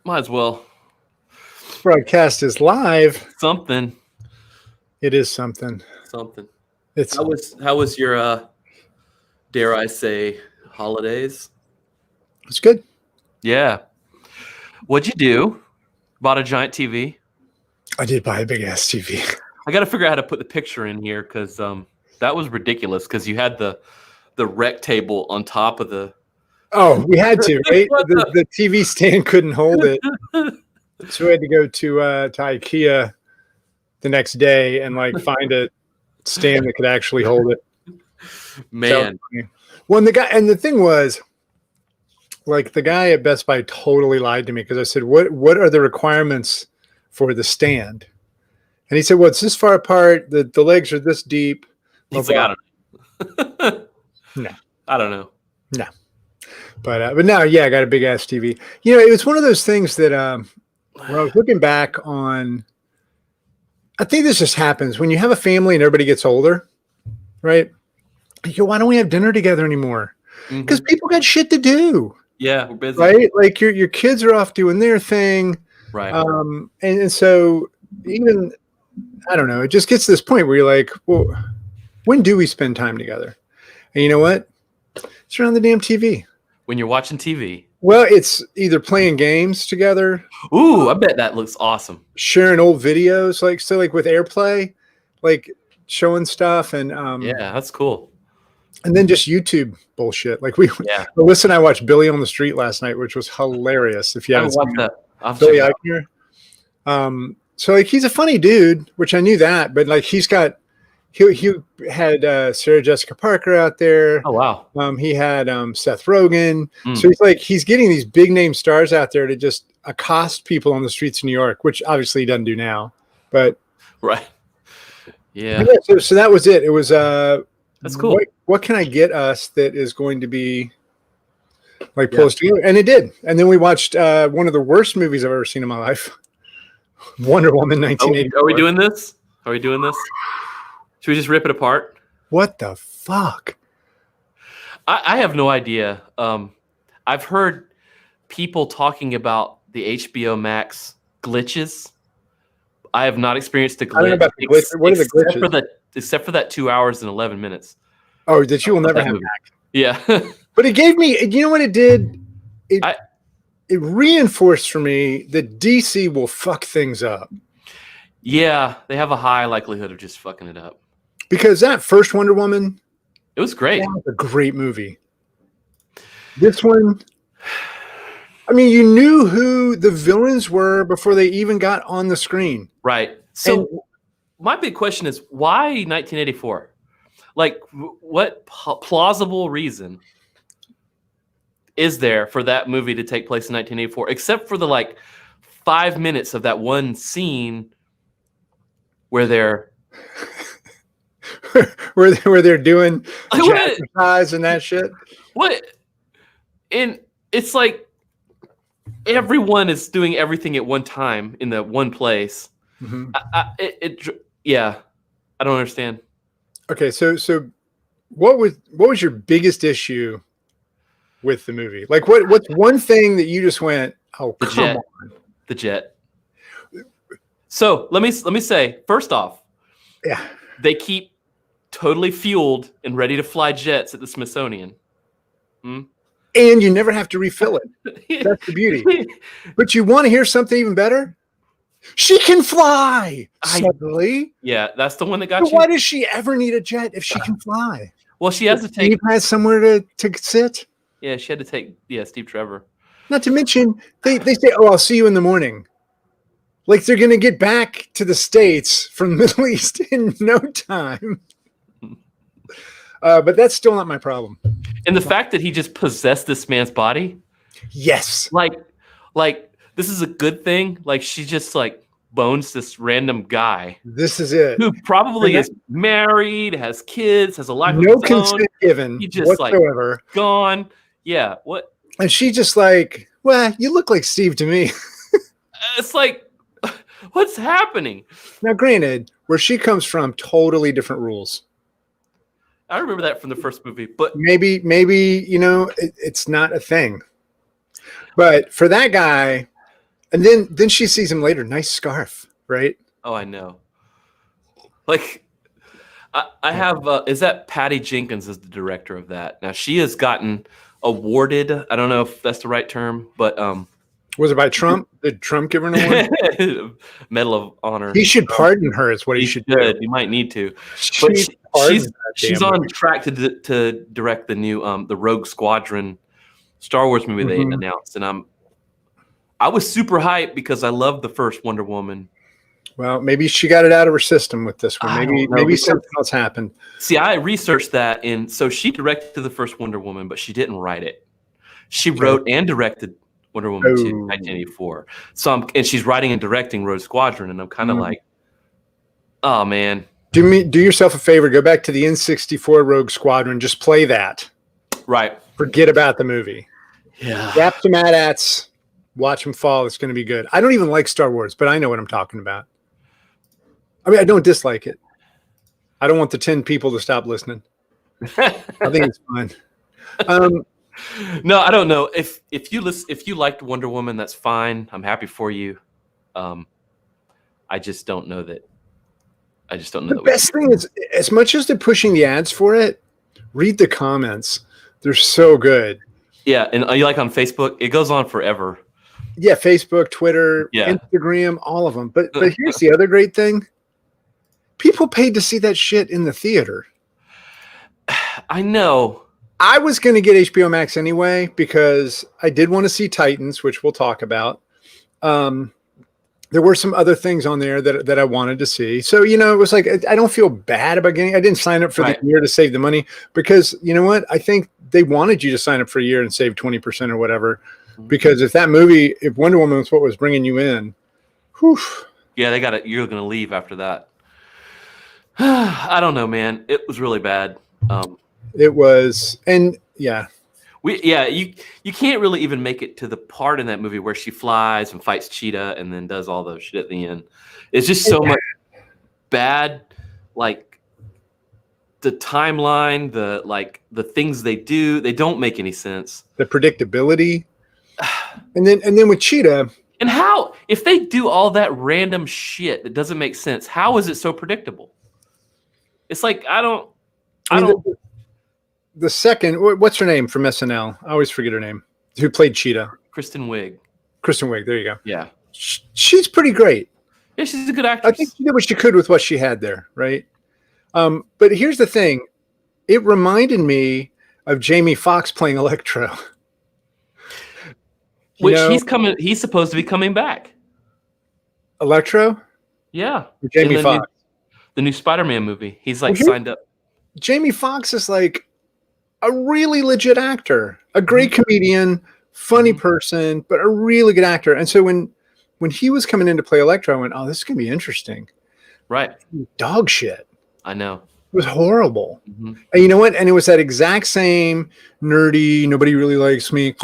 Might as well. Broadcast is live. Something. It is something. Something. It's How was your dare I say holidays? it's good. Yeah. What'd you do? Bought a giant TV. I did buy a big ass TV. I got to figure out how to put the picture in here because that was ridiculous. Because you had the rec table on top of the. Oh, we had to, right? What The TV stand couldn't hold it, so we had to go to IKEA the next day and find a stand that could actually hold it. Man. Well, and the thing was, the guy at Best Buy totally lied to me because I said, "What are the requirements for the stand?" And he said, "Well, it's this far apart. The legs are this deep." He's like, I don't know. No, I don't know. No. But now, yeah, I got a big ass TV. It was one of those things that when I was looking back on, I think this just happens when you have a family and everybody gets older, right? You go, why don't we have dinner together anymore? Because people got shit to do. Yeah, we're busy. Right? Like your kids are off doing their thing. Right. And so even, I don't know, it just gets to this point where you're like, well, when do we spend time together? And you know what? It's around the damn TV. When you're watching TV. Well, it's either playing games together. Ooh, I bet that looks awesome. Sharing old videos, like with AirPlay, showing stuff and yeah, that's cool. And then just YouTube bullshit. Alyssa and I watched Billy on the Street last night, which was hilarious. If you haven't seen that, Billy Eichner. So he's a funny dude, which I knew that, but he had Sarah Jessica Parker out there. Oh wow. He had Seth Rogen. So he's getting these big name stars out there to just accost people on the streets of New York, which obviously he doesn't do now. But right. Yeah. So that was it. It was that's cool. What can I get us that is going to be pull us together? And it did. And then we watched one of the worst movies I've ever seen in my life. Wonder Woman 1984. Are we doing this? Should we just rip it apart? What the fuck? I have no idea. I've heard people talking about the HBO Max glitches. I have not experienced a glitch. I don't know about the glitch. What are the glitches? Except for that 2 hours and 11 minutes. Oh, that you will never have back. Yeah. But it gave me, you know what it did? It reinforced for me that DC will fuck things up. Yeah, they have a high likelihood of just fucking it up. Because that first Wonder Woman, it was great. That was a great movie. This one, I mean, you knew who the villains were before they even got on the screen. Right. So my big question is, why 1984? What plausible reason is there for that movie to take place in 1984, except for the 5 minutes of that one scene where they're where they're doing exercise and that shit? What? And it's like everyone is doing everything at one time in the one place. Mm-hmm. I don't understand. Okay, so what was your biggest issue with the movie? What's one thing that you just went, oh, come on. The jet. So let me say, first off, they keep totally fueled and ready to fly jets at the Smithsonian. And you never have to refill it. That's the beauty. But you want to hear something even better? She can fly suddenly. Yeah, that's the one that got you. Why does she ever need a jet if she can fly? Well, she has to take. Steve has somewhere to sit. Yeah, she had to take. Yeah, Steve Trevor. Not to mention, they say, "Oh, I'll see you in the morning." Like they're going to get back to the States from the Middle East in no time. But that's still not my problem. And the fact that he just possessed this man's body. Yes. Like this is a good thing. She just bones this random guy. This is it. Who probably is married, has kids, has a life. No consent given. He just whatsoever. Gone. Yeah. What? And she just well, you look like Steve to me. It's what's happening? Now, granted, where she comes from, totally different rules. I remember that from the first movie, but maybe it's not a thing. But for that guy, And then she sees him later. Nice scarf, right? Oh, I know. Like, I have. Is that Patty Jenkins is the director of that? Now she has gotten awarded. I don't know if that's the right term, but Was it by Trump? Did Trump give her an award? Medal of Honor. He should pardon her. Is what he should do. You might need to. She But needs to pardon that she's damn on movie. track to direct the new the Rogue Squadron Star Wars movie they announced, and I was super hyped because I loved the first Wonder Woman. Well, maybe she got it out of her system with this one. Maybe something else happened. See, I researched that, and so she directed the first Wonder Woman, but she didn't write it. She wrote and directed Wonder Woman 2, 1984. So and she's writing and directing Rogue Squadron, and I'm kind of like, oh man. Do yourself a favor. Go back to the N64 Rogue Squadron. Just play that. Right. Forget about the movie. Yeah. Wrap some AT-ATs. Watch them fall. It's going to be good. I don't even like Star Wars, but I know what I'm talking about. I mean, I don't dislike it. I don't want the 10 people to stop listening. I think it's fine. No, I don't know. If you liked Wonder Woman, that's fine. I'm happy for you. I just don't know that. The best thing is, as much as they're pushing the ads for it, read the comments. They're so good. Yeah, and you like on Facebook? It goes on forever. Yeah, Facebook, Twitter, Instagram, all of them. But here's the other great thing. People paid to see that shit in the theater. I know. I was going to get HBO Max anyway because I did want to see Titans, which we'll talk about. There were some other things on there that I wanted to see. So, it was like, I don't feel bad about getting, I didn't sign up for the year to save the money because you know what? I think they wanted you to sign up for a year and save 20% or whatever. Because if Wonder Woman was what was bringing you in, whew. Yeah, you're going to leave after that. I don't know, man. It was really bad. It was, and yeah. You can't really even make it to the part in that movie where she flies and fights Cheetah and then does all those shit at the end. It's just so much bad, like the timeline, the things they do, they don't make any sense. The predictability. And then with Cheetah. And how, if they do all that random shit that doesn't make sense, how is it so predictable? It's like, the second, what's her name from SNL? I always forget her name. Who played Cheetah? Kristen Wiig. There you go. Yeah. She's pretty great. Yeah, she's a good actress. I think she did what she could with what she had there, right? But here's the thing. It reminded me of Jamie Foxx playing Electro. Which he's supposed to be coming back. Electro? Yeah. Jamie Foxx. The new Spider-Man movie. He's signed up. Jamie Foxx is like a really legit actor, a great comedian, funny person, but a really good actor. And so when he was coming in to play Electro, I went, oh, this is going to be interesting. Right. Dog shit. I know. It was horrible. And you know what? And it was that exact same nerdy, nobody really likes me.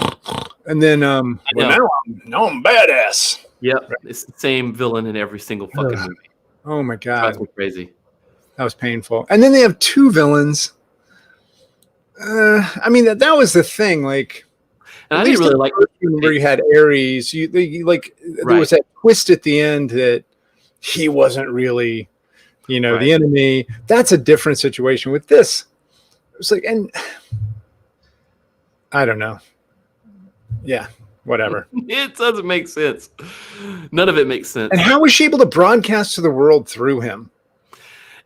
And then now I'm badass. Yeah. Right. It's the same villain in every single fucking movie. Oh my God. That's crazy. That was painful. And then they have two villains. I mean, that was the thing. Like, and I didn't really like where you had Ares. There was that twist at the end that he wasn't really, the enemy. That's a different situation. With this, it was like, and I don't know. Yeah, whatever. It doesn't make sense. None of it makes sense. And how was she able to broadcast to the world through him?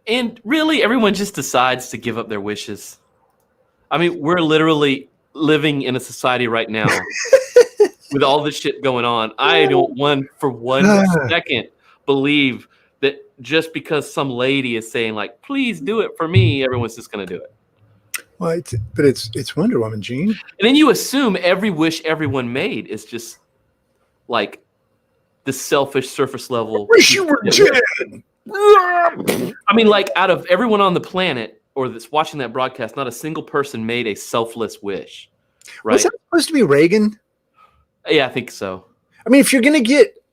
And really, everyone just decides to give up their wishes. I mean, we're literally living in a society right now with all this shit going on. I don't for one second believe that just because some lady is saying, like, please do it for me, everyone's just going to do it. Well, it's Wonder Woman, Gene. And then you assume every wish everyone made is just like the selfish surface level. I wish you were dead. I mean, like, out of everyone on the planet or that's watching that broadcast, not a single person made a selfless wish. Right? Was that supposed to be Reagan? Yeah, I think so. I mean, if you're going to get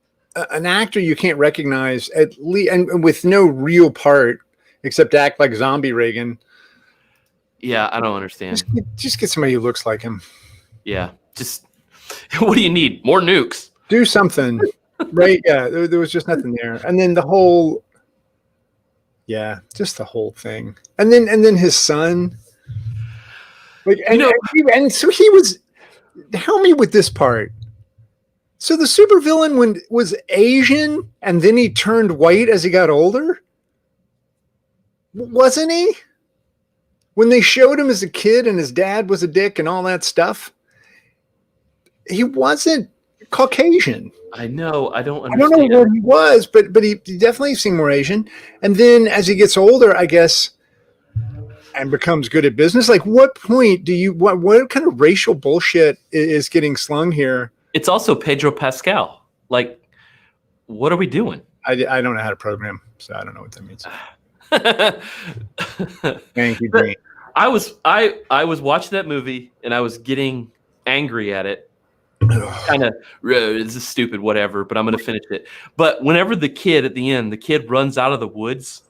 an actor you can't recognize, at least, and with no real part except to act like zombie Reagan. Yeah, I don't understand. Just get somebody who looks like him. Yeah, just what do you need? More nukes. Do something. Right? Yeah, there was just nothing there, and then the whole, yeah, just the whole thing, and then his son, like, You know, and so he was. Help me with this part. So the supervillain was Asian, and then he turned white as he got older, wasn't he? When they showed him as a kid, and his dad was a dick and all that stuff, he wasn't Caucasian. I know. I don't I don't know understand. what he was, but he definitely seemed more Asian. And then as he gets older, I guess, and becomes good at business, like what point do you what kind of racial bullshit is getting slung here? It's also Pedro Pascal. Like, what are we doing? I don't know how to program, so I don't know what that means. Thank you, But Dean. I was watching that movie and I was getting angry at it. Kind of, this is stupid, whatever, but I'm going to finish it. But whenever the kid runs out of the woods,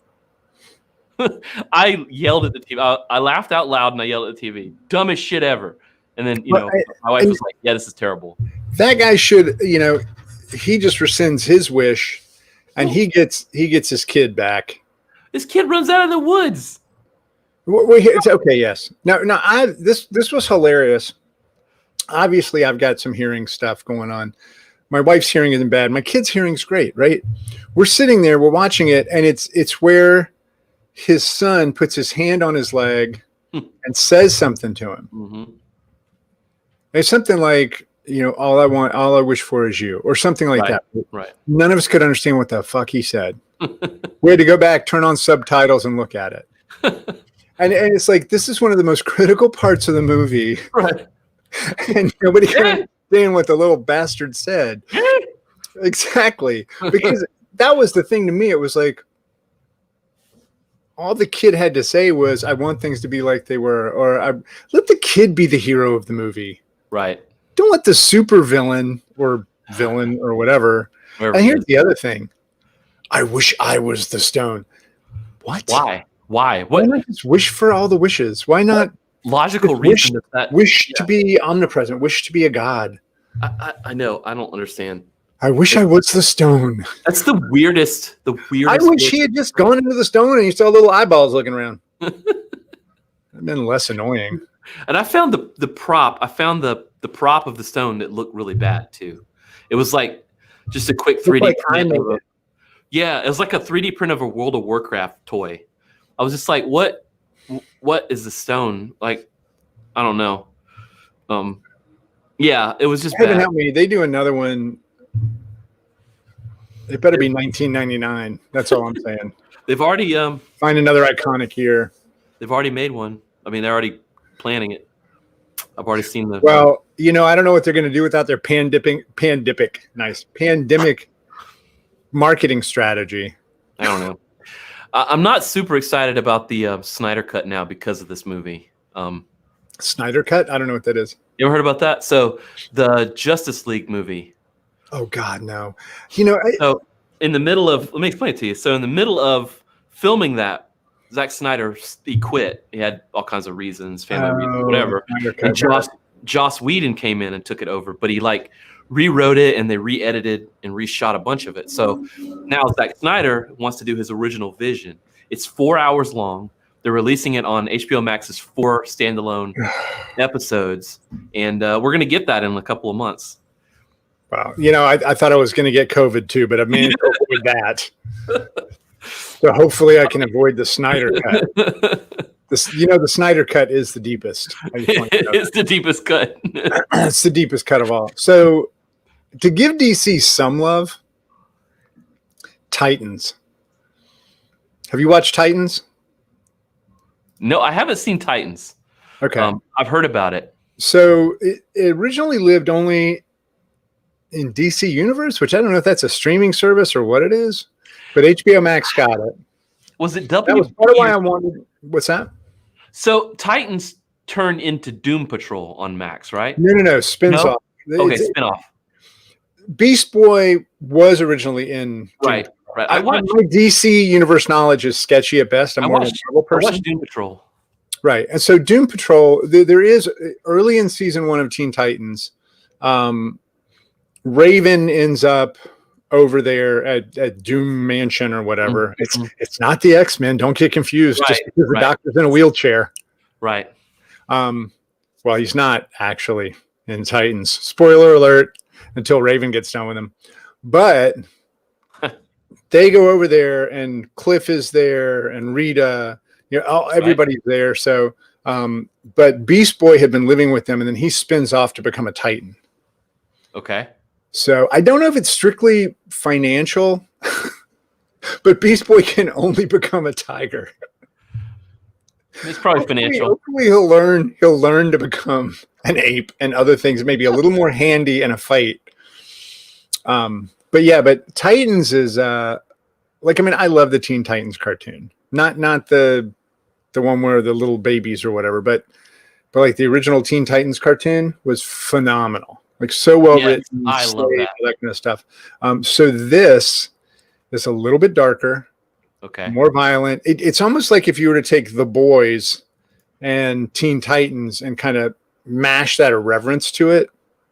I yelled at the TV. I laughed out loud and I yelled at the TV. Dumbest shit ever. And then, my wife was like, yeah, this is terrible. That guy should, he just rescinds his wish, and he gets his kid back. This kid runs out of the woods. It's okay. Yes. Now, this was hilarious. Obviously, I've got some hearing stuff going on. My wife's hearing isn't bad. My kid's hearing's great, right? We're sitting there, we're watching it, and it's where his son puts his hand on his leg and says something to him. Mm-hmm. It's something like, all I wish for is you, or something like that. Right. None of us could understand what the fuck he said. We had to go back, turn on subtitles, and look at it. And it's like, this is one of the most critical parts of the movie. Right. And nobody can understand what the little bastard said. Exactly. Because that was the thing to me. It was like, all the kid had to say was, I want things to be like they were, or let the kid be the hero of the movie. Right. Don't let the super villain or villain or whatever. Wherever And here's the other thing. I wish I was the stone. What? Why? Why not just wish for all the wishes? Why not logical reason wish to be omnipresent, wish to be a god? I know. I don't understand. I wish I was the stone. That's the weirdest. I wish he had just gone into the stone and you saw little eyeballs looking around. That'd been less annoying. And I found the prop. I found the prop of the stone that looked really bad too. It was like just a quick 3D print. Yeah, it was like a 3D print of a World of Warcraft toy. I was just like, what is the stone? Like, I don't know. Yeah, it was just Heaven bad. help me. They do another one. It better be 1999. That's all I'm saying. They've already find another iconic year. They've already made one. I mean, they're already planning it. I've already seen the. Well, I don't know what they're going to do without their pandemic marketing strategy. I don't know. I'm not super excited about the Snyder Cut now because of this movie. Snyder Cut? I don't know what that is. You ever heard about that? So the Justice League movie. Oh God, no. So in the middle of, let me explain it to you. So in the middle of filming that, Zack Snyder, he quit. He had all kinds of reasons, family reasons, whatever. And Joss Whedon came in and took it over, but he rewrote it and they re-edited and reshot a bunch of it. So now Zack Snyder wants to do his original vision. It's 4 hours long. They're releasing it on HBO Max's 4 standalone episodes, and we're going to get that in a couple of months. Wow. I thought I was going to get COVID too, but I managed to avoid that. So hopefully I can avoid the Snyder Cut. The Snyder Cut is the deepest. It's the deepest cut. It's the deepest cut of all. So to give DC some love, Titans. Have you watched Titans? No, I haven't seen Titans. Okay. I've heard about it. So it originally lived only in DC Universe, which I don't know if that's a streaming service or what it is, but HBO Max got it. Was it That was part of why I wanted. What's that? So Titans turned into Doom Patrol on Max, right? No. Spins off. Okay, spinoff. Beast Boy was originally in. Right. My DC Universe knowledge is sketchy at best. I'm more of a Marvel person. I watched Doom Patrol. Right. And so Doom Patrol, there is early in season 1 of Teen Titans, Raven ends up over there at Doom Mansion or whatever. Mhm. It's not the X-Men. Don't get confused. Just Right, because the right. doctor's in a wheelchair. Right. Well, he's not actually in Titans. Spoiler alert, until Raven gets done with him. But they go over there, and Cliff is there, and Rita. Everybody's there. So, but Beast Boy had been living with them, and then he spins off to become a Titan. Okay. So I don't know if it's strictly financial, but Beast Boy can only become a tiger. It's probably financial. Hopefully he'll learn to become an ape and other things, maybe a little more handy in a fight. But Titans is I love the Teen Titans cartoon. Not the one where the little babies or whatever, but like the original Teen Titans cartoon was phenomenal. Like so well written. I love that. That kind of stuff. So this is a little bit darker. Okay. More violent. It's almost like if you were to take The Boys and Teen Titans and kind of mash that irreverence to it.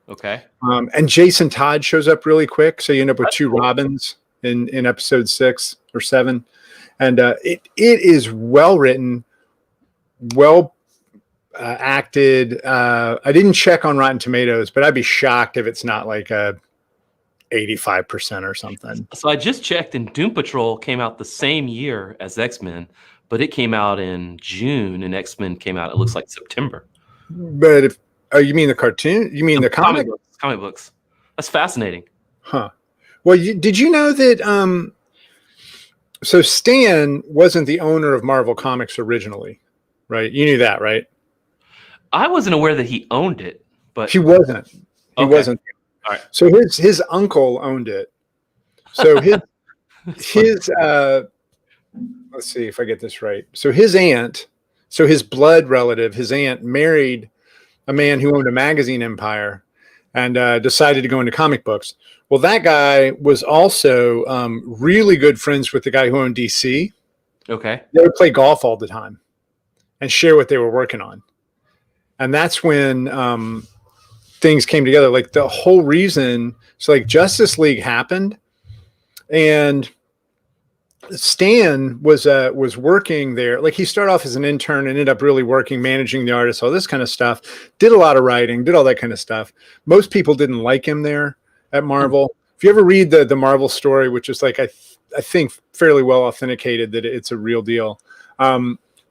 Okay. And Jason Todd shows up really quick. So you end up with That's two cool. Robins in episode 6 or 7. And it is well written, well acted. I didn't check on Rotten Tomatoes, but I'd be shocked if it's not like a 85% or something. So I just checked, and Doom Patrol came out the same year as X-Men, but it came out in June, and X-Men came out, it looks like September. But if you mean the cartoon? You mean the comic? Comic books. That's fascinating. Huh. Well, did you know that so Stan wasn't the owner of Marvel Comics originally, right? You knew that, right? I wasn't aware that he owned it, but He wasn't. He wasn't. All right. So his uncle owned it. So his let's see if I get this right. So his aunt, so his blood relative, his aunt married a man who owned a magazine empire and decided to go into comic books. Well, that guy was also really good friends with the guy who owned DC. Okay. They would play golf all the time and share what they were working on. And that's when things came together. Like the whole reason, so like Justice League happened, and Stan was working there. Like he started off as an intern and ended up really working, managing the artists, all this kind of stuff. Did a lot of writing, did all that kind of stuff. Most people didn't like him there at Marvel. If you ever read the Marvel story, which is like I think fairly well authenticated that it's a real deal,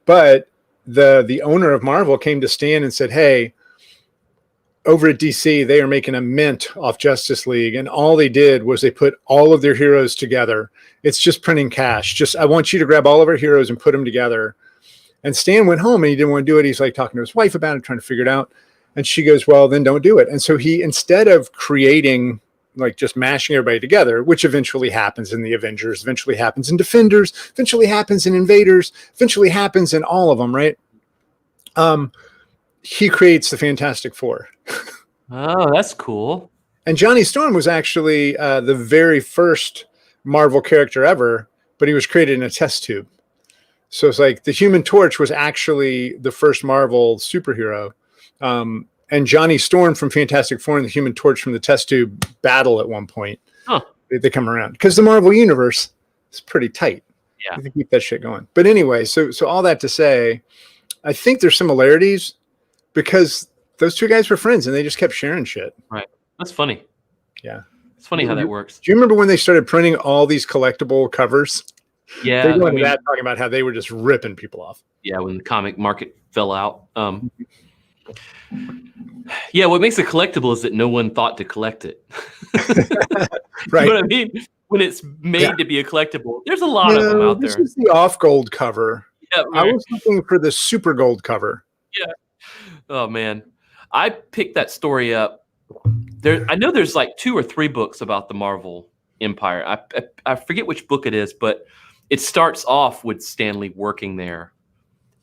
but the owner of Marvel came to Stan and said, "Hey, over at DC, they are making a mint off Justice League, and all they did was they put all of their heroes together. It's just printing cash. I want you to grab all of our heroes and put them together." And Stan went home and he didn't want to do it. He's like talking to his wife about it, trying to figure it out. And she goes, "Well, then don't do it." And so he, instead of creating like just mashing everybody together, which eventually happens in the Avengers, eventually happens in Defenders, eventually happens in Invaders, eventually happens in all of them, right? He creates the Fantastic Four. Oh, that's cool. And Johnny Storm was actually the very first Marvel character ever, but he was created in a test tube. So it's like the Human Torch was actually the first Marvel superhero. And Johnny Storm from Fantastic Four and the Human Torch from the test tube battle at one point. Huh. They come around because the Marvel universe is pretty tight. Yeah. You can keep that shit going. But anyway, so all that to say, I think there's similarities because those two guys were friends and they just kept sharing shit. Right. That's funny. Yeah. It's funny how that works. Do you remember when they started printing all these collectible covers? Yeah. They go into that talking about how they were just ripping people off. Yeah, when the comic market fell out. Yeah, what makes it collectible is that no one thought to collect it. Right. You know what I mean? When it's made to be a collectible, there's a lot of them out there. This is the off gold cover. Yeah, I was looking for the super gold cover. Yeah. Oh man, I picked that story up. I know there's like 2 or 3 books about the Marvel Empire. I forget which book it is, but it starts off with Stan Lee working there,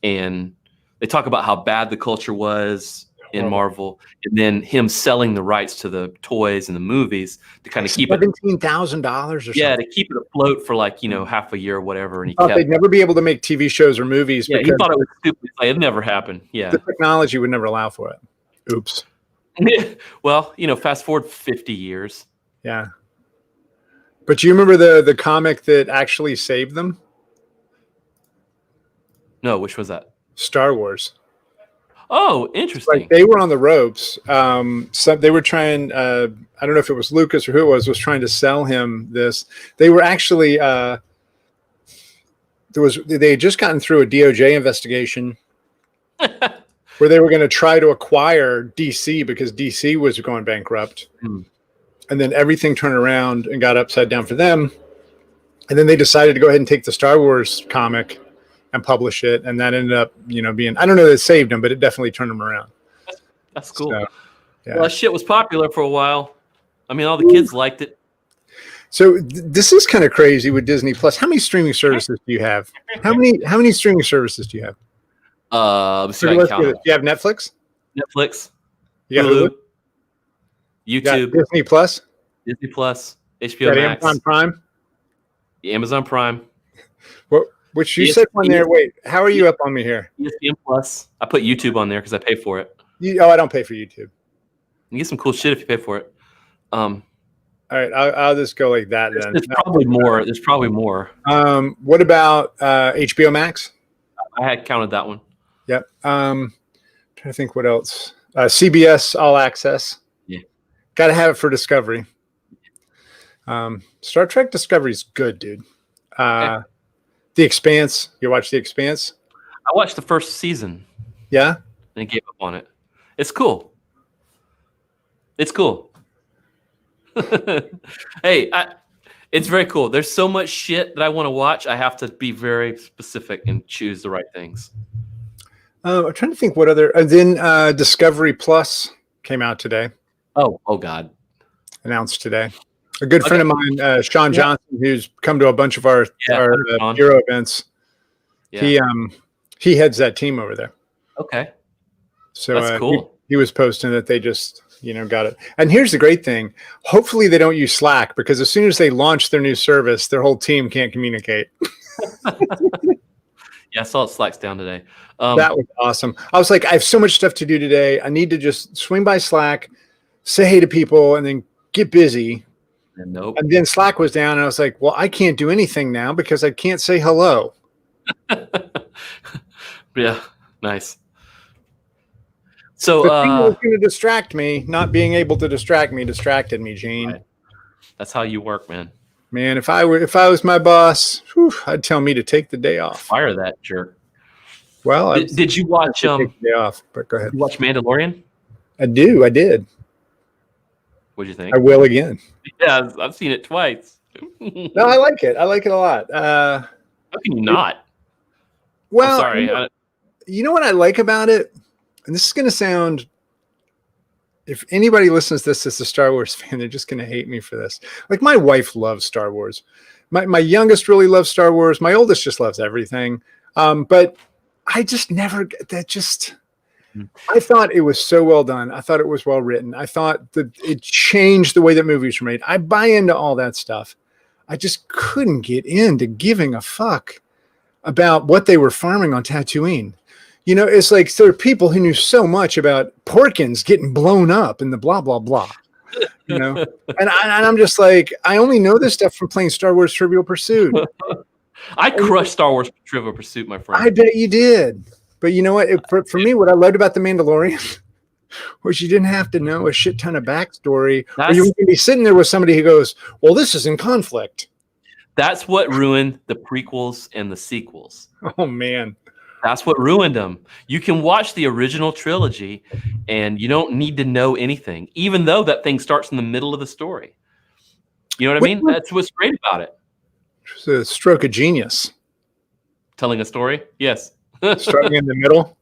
and they talk about how bad the culture was in Marvel, and then him selling the rights to the toys and the movies to kind of keep it $17,000 or something. Yeah, to keep it afloat for like half a year or whatever. And he thought they'd never be able to make TV shows or movies. Yeah, he thought it was stupid. Like, it never happened. Yeah, the technology would never allow for it. Oops. Well, fast forward 50 years. Yeah. But do you remember the comic that actually saved them? No, which was that? Star Wars. Oh, interesting. Like they were on the ropes. So they were trying. I don't know if it was Lucas or who it was trying to sell him this. They were actually they had just gotten through a DOJ investigation where they were going to try to acquire DC because DC was going bankrupt. And then everything turned around and got upside down for them. And then they decided to go ahead and take the Star Wars comic and publish it. And that ended up, being, I don't know that it saved them, but it definitely turned them around. That's cool. So, yeah. Well, that shit was popular for a while. I mean, all the kids liked it. So this is kind of crazy with Disney Plus. How many streaming services do you have? How many streaming services do you have? Let's see if I can count them. Do you have Netflix? Netflix. You got Hulu. Hulu? You got YouTube. Disney Plus? Disney Plus. You HBO got Max. Amazon Prime? Amazon Prime. Which you said one there. Wait, how are you up on me here? ESPN Plus. I put YouTube on there because I pay for it. I don't pay for YouTube. You get some cool shit if you pay for it. All right, I'll just go like that then. There's probably more. There's probably more. What about HBO Max? I had counted that one. Yep. Trying to think what else. CBS All Access. Yeah. Got to have it for Discovery. Star Trek Discovery is good, dude. Okay. The Expanse. You watch The Expanse? I watched the first season Yeah. and gave up on it. It's cool. It's cool. Hey, it's very cool. There's so much shit that I want to watch. I have to be very specific and choose the right things. I'm trying to think what other. Then Discovery Plus came out today. Oh God. Announced today. A good friend of mine, Sean Johnson, who's come to a bunch of our Bureau events. Yeah. He heads that team over there. Okay. So that's cool. He was posting that they just got it. And here's the great thing: hopefully they don't use Slack because as soon as they launch their new service, their whole team can't communicate. Yeah, I saw it Slack's down today. That was awesome. I was like, I have so much stuff to do today. I need to just swing by Slack, say hey to people, and then get busy. And nope. And then Slack was down, and I was like, well, I can't do anything now because I can't say hello. Yeah, nice. So the thing that was going to distract me, not being able to distract me, distracted me, Gene. Right. That's how you work, man. Man, if I was my boss, I'd tell me to take the day off. Fire that jerk. Well, did you watch take the day off? But go ahead. You watch Mandalorian? I did. What'd you think? I will again. Yeah, I've seen it twice. No, I like it. I like it a lot. How can you not? Well, I'm sorry. You know what I like about it? And this is going to sound, if anybody listens to this as a Star Wars fan, they're just going to hate me for this. Like my wife loves Star Wars. My youngest really loves Star Wars. My oldest just loves everything. But I just never, I thought it was so well done. I thought it was well written. I thought that it changed the way that movies were made. I buy into all that stuff. I just couldn't get into giving a fuck about what they were farming on Tatooine. It's like there are people who knew so much about Porkins getting blown up and the blah, blah, blah. And I'm just like, I only know this stuff from playing Star Wars Trivial Pursuit. I crushed Star Wars Trivial Pursuit, my friend. I bet you did. But you know what? For me, what I loved about The Mandalorian was you didn't have to know a shit ton of backstory. Or you can be sitting there with somebody who goes, well, this is in conflict. That's what ruined the prequels and the sequels. Oh, man. That's what ruined them. You can watch the original trilogy and you don't need to know anything, even though that thing starts in the middle of the story. You know what I mean? That's what's great about it. It's a stroke of genius. Telling a story? Yes. Starting in the middle.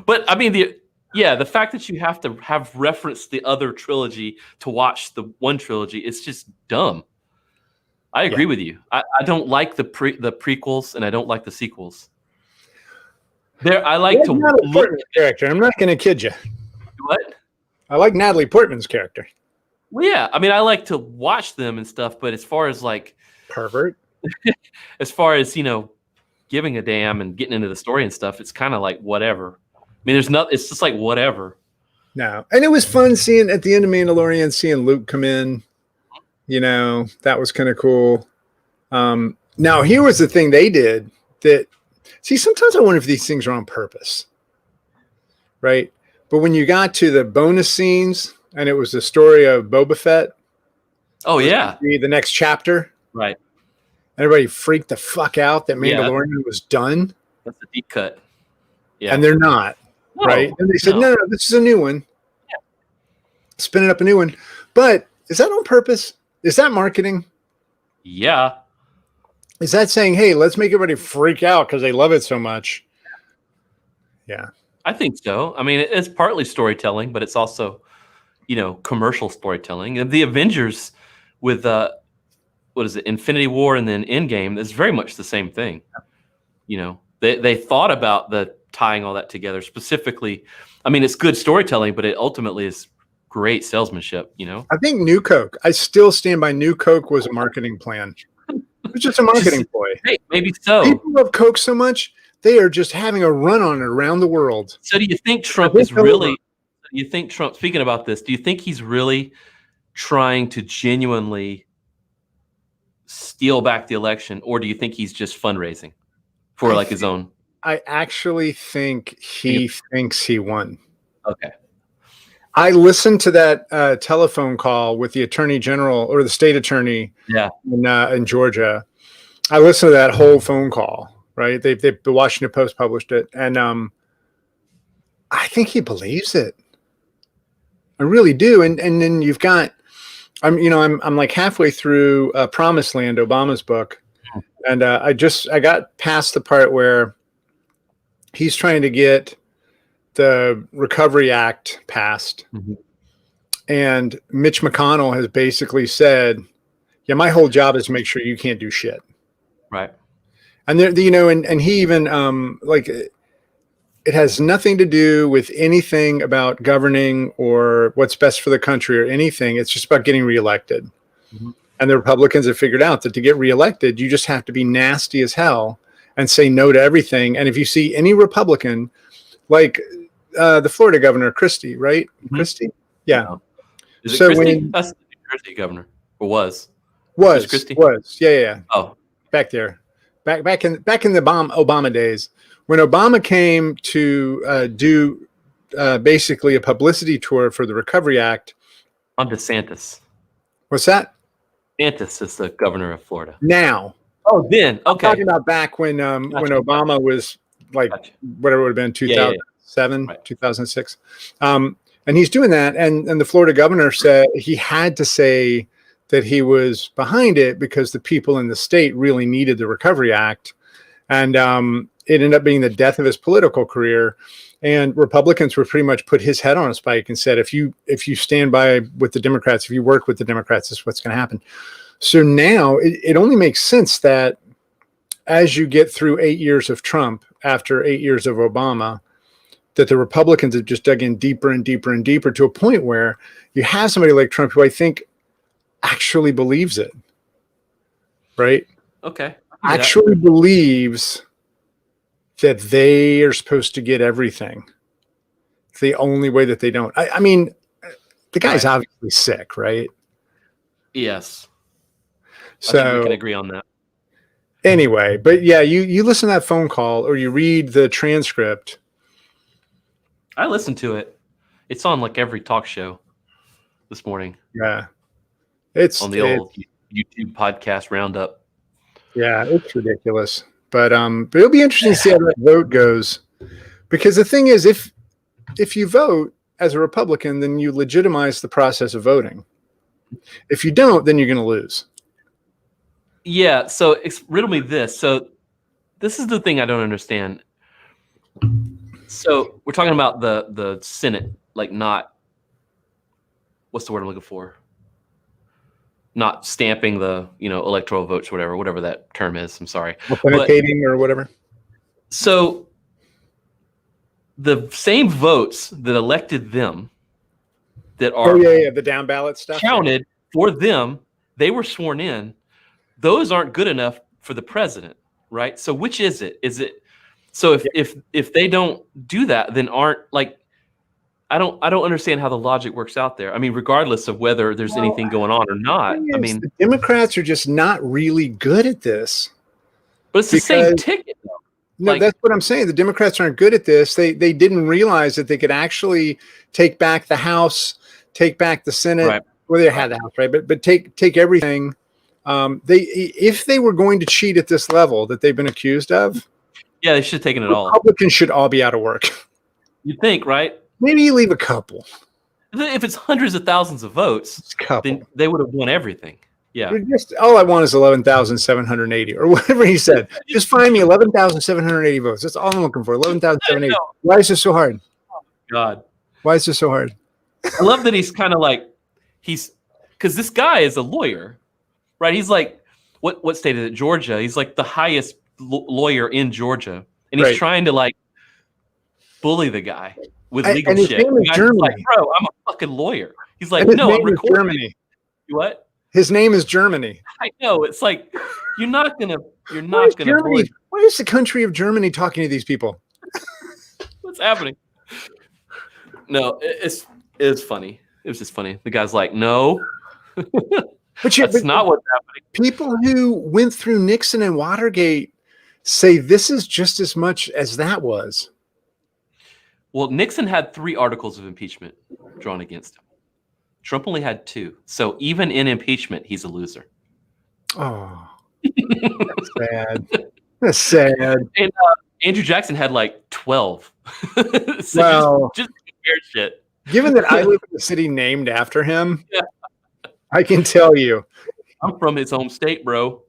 But I mean, the fact that you have to have referenced the other trilogy to watch the one trilogy is just dumb. I agree with you. I don't like the prequels and I don't like the sequels. I like to look at character. I'm not going to kid you. What? I like Natalie Portman's character. Well, yeah. I mean, I like to watch them and stuff, but as far as like pervert, as far as giving a damn and getting into the story and stuff, it's kind of like whatever. I mean, it's just like whatever. No, and it was fun seeing at the end of Mandalorian, seeing Luke come in. That was kind of cool. Now, here was the thing they did that, see, sometimes I wonder if these things are on purpose, right? But when you got to the bonus scenes and it was the story of Boba Fett, Oh yeah, the next chapter, right. everybody freaked the fuck out that Yeah. Mandalorian was done. That's a deep cut. Yeah, And they're not, right? And they said, no, this is a new one. Yeah. Spinning up a new one. But is that on purpose? Is that marketing? Yeah. Is that saying, hey, let's make everybody freak out because they love it so much? Yeah. I think so. I mean, it's partly storytelling, but it's also, commercial storytelling. And the Avengers with what is it, Infinity War and then Endgame is very much the same thing. They thought about the tying all that together specifically. I mean, it's good storytelling, but it ultimately is great salesmanship. I think New Coke. I still stand by New Coke was a marketing plan. It was just a marketing ploy. Hey, maybe so. People love Coke so much, they are just having a run on it around the world. So do you think Trump is really, speaking about this, do you think he's really trying to genuinely steal back the election, or do you think he's just fundraising for his own? I actually think he thinks he won. Okay. I listened to that telephone call with the attorney general or the state attorney in Georgia. I listened to that whole phone call, right? The Washington Post published it. And I think he believes it. I really do. And then you've got, I'm like halfway through Promised Land, Obama's book. And I got past the part where he's trying to get the Recovery Act passed. Mm-hmm. And Mitch McConnell has basically said, yeah, my whole job is to make sure you can't do shit. Right. And and he even it has nothing to do with anything about governing or what's best for the country or anything. It's just about getting reelected. Mm-hmm. And the Republicans have figured out that to get reelected, you just have to be nasty as hell and say no to everything. And if you see any Republican, like the Florida governor, Christie, right? Mm-hmm. Christie? Yeah. No. Is it Christie? That's the New Jersey governor. Or was. Was. Yeah. Oh. Back there. Back in the Obama days. When Obama came to do basically a publicity tour for the Recovery Act. On DeSantis. What's that? DeSantis is the governor of Florida. Now. Oh, then. Okay. I'm talking about back when Obama was whatever it would have been, 2007, right. 2006. And he's doing that. And the Florida governor said he had to say that he was behind it because the people in the state really needed the Recovery Act. And it ended up being the death of his political career. And Republicans were pretty much put his head on a spike and said, if you stand by with the Democrats, if you work with the Democrats, this is what's going to happen. So now it only makes sense that as you get through 8 years of Trump, after 8 years of Obama, that the Republicans have just dug in deeper and deeper and deeper to a point where you have somebody like Trump who I think actually believes it, right? Okay. Actually believes that they are supposed to get everything. It's the only way that they don't. I mean, the guy's obviously sick, right? Yes. So I think we can agree on that. Anyway, but yeah, you listen to that phone call or you read the transcript. I listened to it. It's on like every talk show this morning. Yeah. It's on the old YouTube podcast roundup. Yeah, it's ridiculous. But it'll be interesting to see how that vote goes. Because the thing is, if you vote as a Republican, then you legitimize the process of voting. If you don't, then you're going to lose. Yeah, so riddle me this. So this is the thing I don't understand. So we're talking about the Senate, like not, what's the word I'm looking for? Not stamping the electoral votes, whatever that term is. I'm sorry, authenticating or whatever. So the same votes that elected them, that are the down ballot stuff counted for them, they were sworn in. Those aren't good enough for the president, right? So which is it? Is it so if they don't do that, then aren't I don't understand how the logic works out there. I mean, regardless of whether there's anything going on or not. I mean, the Democrats are just not really good at this. But it's the same ticket, though. No, that's what I'm saying. The Democrats aren't good at this. They didn't realize that they could actually take back the House, take back the Senate. Right. Well, they had the House, right? But take everything. If they were going to cheat at this level that they've been accused of, yeah, they should have taken it all. Republicans should all be out of work. You think, right? Maybe you leave a couple. If it's hundreds of thousands of votes, then they would have won everything. Yeah. Just all I want is 11,780 or whatever he said. Just find me 11,780 votes. That's all I'm looking for. 11,780. Why is this so hard? God. Why is this so hard? I love that he's kind of like because this guy is a lawyer, right? He's like, what state is it? Georgia. He's like the highest lawyer in Georgia, and he's trying to like bully the guy with legal and his shit. Name is Germany. Like, bro, I'm a fucking lawyer. He's like, no, I'm recording. Germany. What? His name is Germany. I know. It's like you're not gonna. Why is the country of Germany talking to these people? What's happening? No, it's funny. It was just funny. The guy's like, no. That's not what's happening. People who went through Nixon and Watergate say this is just as much as that was. Well, Nixon had 3 articles of impeachment drawn against him. Trump only had 2. So even in impeachment, he's a loser. Oh, that's sad. That's sad. And Andrew Jackson had like 12. So well, just weird shit. Given that I live in a city named after him, I can tell you. I'm from his home state, bro.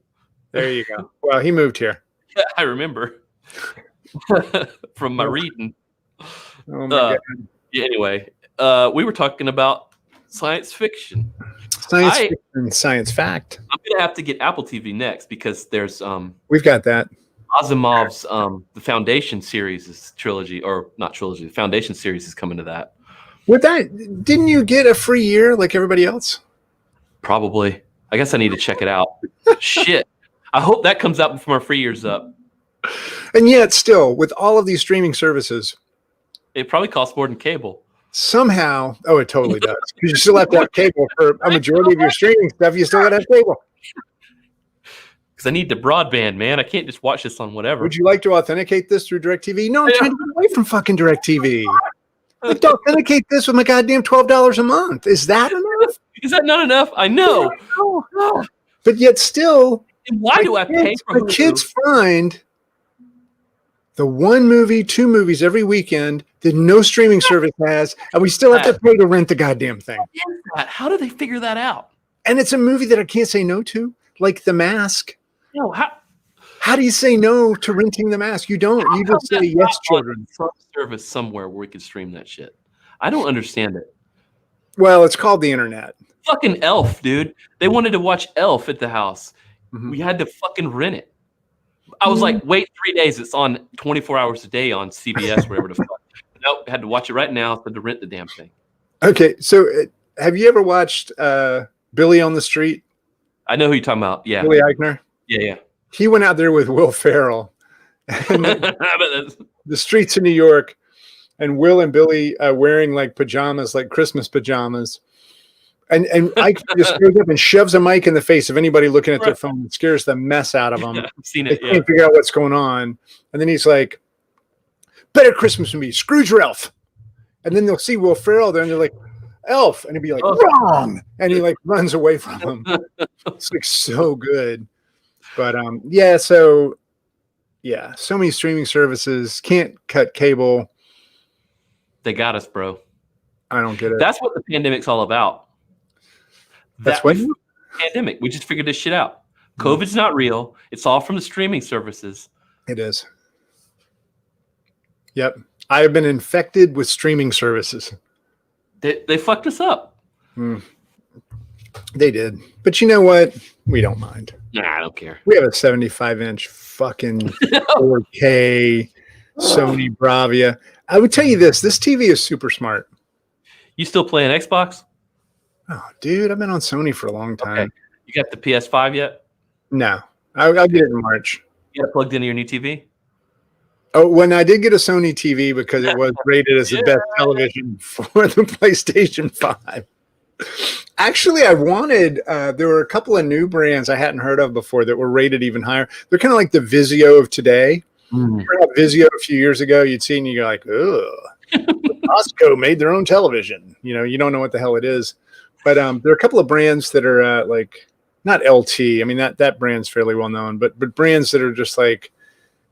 There you go. Well, he moved here. Yeah, I remember. From my reading. Oh my God. Yeah, anyway, we were talking about science fiction. Science fact. I'm gonna have to get Apple TV next because there's we've got that. Asimov's the Foundation series is trilogy, or not trilogy, the Foundation series is coming to that. With that, didn't you get a free year like everybody else? Probably. I guess I need to check it out. Shit. I hope that comes out before my free year's up. And yet still, with all of these streaming services, it probably costs more than cable. Somehow, it totally does. Because you still have to have cable for a majority of your streaming stuff. You still got to have cable. Because I need the broadband, man. I can't just watch this on whatever. Would you like to authenticate this through DirecTV? No, I'm trying to get away from fucking DirecTV. I like to authenticate this with my goddamn $12 a month. Is that enough? Is that not enough? I know. No. But yet still, and why do I pay for my kids find the 1 movie, 2 movies every weekend that no streaming service has, and we still have to pay to rent the goddamn thing. How do they figure that out? And it's a movie that I can't say no to, like The Mask. No, how do you say no to renting The Mask? You don't. You just say yes, children. Some service somewhere where we can stream that shit. I don't understand it. Well, it's called the internet. Fucking Elf, dude. They wanted to watch Elf at the house. Mm-hmm. We had to fucking rent it. I was like, wait 3 days. It's on 24 hours a day on CBS, whatever the fuck. Nope, had to watch it right now. So to rent the damn thing. Okay, so have you ever watched Billy on the Street? I know who you're talking about. Yeah, Billy Eichner. Yeah. He went out there with Will Ferrell. The streets of New York, and Will and Billy wearing like pajamas, like Christmas pajamas. And Ike just goes up and shoves a mic in the face of anybody looking at their phone. It scares the mess out of them. Yeah, I've seen it. They can't figure out what's going on. And then he's like, better Christmas movie, Scrooge or Elf. And then they'll see Will Ferrell there and they're like, Elf. And he'll be like, wrong. And he like runs away from them. It's like so good. But so many streaming services can't cut cable. They got us, bro. I don't get it. That's what the pandemic's all about. That's what pandemic. We just figured this shit out. COVID's not real. It's all from the streaming services. It is. Yep. I have been infected with streaming services. They fucked us up. They did. But you know what? We don't mind. Nah, I don't care. We have a 75-inch fucking 4K Sony Bravia. I would tell you this TV is super smart. You still playing Xbox? Oh, dude, I've been on Sony for a long time. Okay. You got the PS5 yet? No. I'll get it in March. You got it plugged into your new TV? Oh, when I did get a Sony TV because it was rated as the Yeah. best television for the PlayStation 5. Actually, I wanted, there were a couple of new brands I hadn't heard of before that were rated even higher. They're kind of like the Vizio of today. Mm. Remember how Vizio a few years ago, you'd see and you're like, ugh, Costco made their own television. You don't know what the hell it is. But there are a couple of brands that are like, not LT. I mean, that brand's fairly well known, but brands that are just like,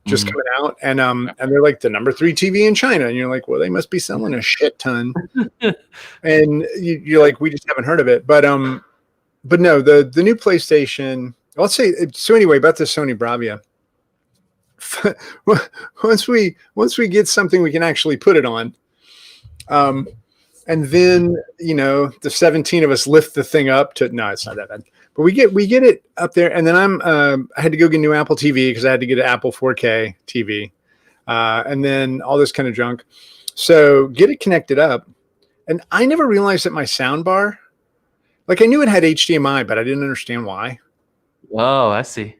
just coming out, and they're like the number 3 TV in China, and you're like, well, they must be selling a shit ton, and you're like, we just haven't heard of it, but no, the new PlayStation. Let's say so. Anyway, about the Sony Bravia. once we get something we can actually put it on, and then the 17 of us lift the thing up to. No, it's not that bad. But we get it up there, and then I had to go get a new Apple TV because I had to get an Apple 4K TV, and then all this kind of junk. So get it connected up, and I never realized that my sound bar, like I knew it had HDMI, but I didn't understand why. Oh, I see.